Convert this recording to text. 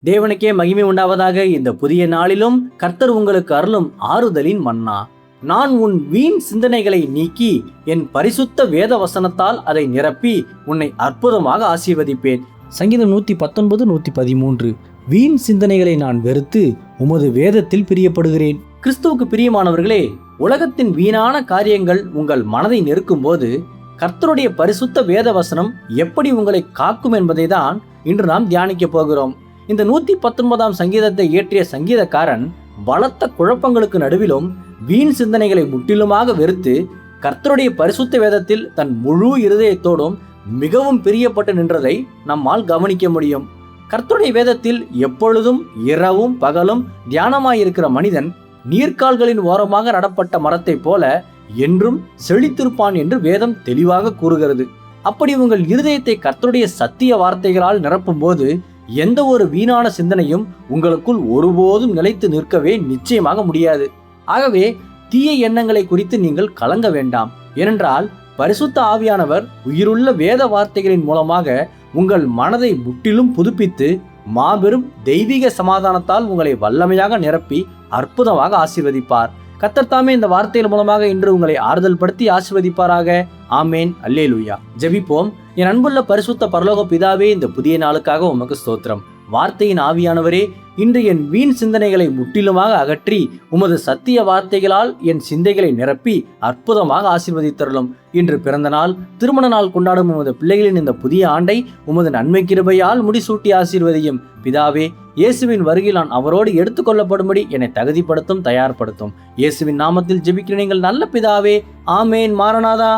தேவனுக்கே மகிமை உண்டாவதாக. இந்த புதிய நாளிலும் கர்த்தர் உங்களுக்கு அருளும் ஆறுதலின் மன்னா. நான் உன் வீண் சிந்தனைகளை நீக்கி என் பரிசுத்த வேத வசனத்தால் அதை நிரப்பி உன்னை அற்புதமாக ஆசீர்வதிப்பேன். சங்கீதம் 119, 113. வீண் சிந்தனைகளை நான் வெறுத்து உமது வேதத்தில் பிரியப்படுகிறேன். கிறிஸ்துவுக்கு பிரியமானவர்களே, உலகத்தின் வீணான காரியங்கள் உங்கள் மனதை நெருக்கும் போது கர்த்தருடைய பரிசுத்த வேத வசனம் எப்படி உங்களை காக்கும் என்பதை தான் இன்று நாம் தியானிக்க போகிறோம். இந்த 119ஆம் சங்கீதத்தை இயற்றிய சங்கீதக்காரன் பலத்த குழப்பங்களுக்கு நடுவிலும் வீண் சிந்தனைகளை முற்றிலுமாக வெறுத்து கர்த்தருடைய பரிசுத்த வேதத்தில் தன் முழு இருதயத்தோடும் மிகவும் பிரியப்பட்டு நின்றதை நம்மால் கவனிக்க முடியும். கர்த்தருடைய வேதத்தில் எப்பொழுதும் இரவும் பகலும் தியானமாயிருக்கிற மனிதன் நீர்க்கால்களின் ஓரமாக நடப்பட்ட மரத்தை போல என்றும் செழித்திருப்பான் என்று வேதம் தெளிவாக கூறுகிறது. அப்படி உங்கள் இருதயத்தை கர்த்தருடைய சத்திய வார்த்தைகளால் நிரப்பும் போது எந்த ஒரு வீணான சிந்தனையும் உங்களுக்குள் ஒருபோதும் நிலைத்து நிற்கவே நிச்சயமாக முடியாது. ஆகவே தீய எண்ணங்களை குறித்து நீங்கள் கலங்க வேண்டாம். ஏனென்றால் பரிசுத்த ஆவியானவர் உயிருள்ள வேத வார்த்தைகளின் மூலமாக உங்கள் மனதை முற்றிலும் புதுப்பித்து மாபெரும் தெய்வீக சமாதானத்தால் உங்களை வல்லமையாக நிரப்பி அற்புதமாக ஆசீர்வதிப்பார். கர்த்தர் தாமே இந்த வார்த்தைகள் மூலமாக இன்று உங்களை ஆறுதல் படுத்தி ஆசீர்வதிப்பாராக. ஆமேன். அல்லேலூயா. ஜெபிப்போம். என் அன்புள்ள பரிசுத்த பரலோக பிதாவே, இந்த புதிய நாளுக்காக உமக்கு ஸ்தோத்திரம். வார்த்தையின் ஆவியானவரே, இன்று என் வீண் சிந்தனைகளை முற்றிலுமாக அகற்றி உமது சத்திய வார்த்தைகளால் என் சிந்தைகளை நிரப்பி அற்புதமாக ஆசீர்வதித்தருளும். இன்று பிறந்த நாள், திருமண நாள் கொண்டாடும் உமது பிள்ளைகளின் இந்த புதிய ஆண்டை உமது நன்மை கிருபையால் முடிசூட்டி ஆசீர்வதியும். பிதாவே, இயேசுவின் வருகையில் நான் அவரோடு எடுத்துக்கொள்ளப்படும்படி என்னை தகுதிப்படுத்தும், தயார்படுத்தும். இயேசுவின் நாமத்தில் ஜெபிக்கிற நீங்கள் நல்ல பிதாவே. ஆமேன். மாரநாதா.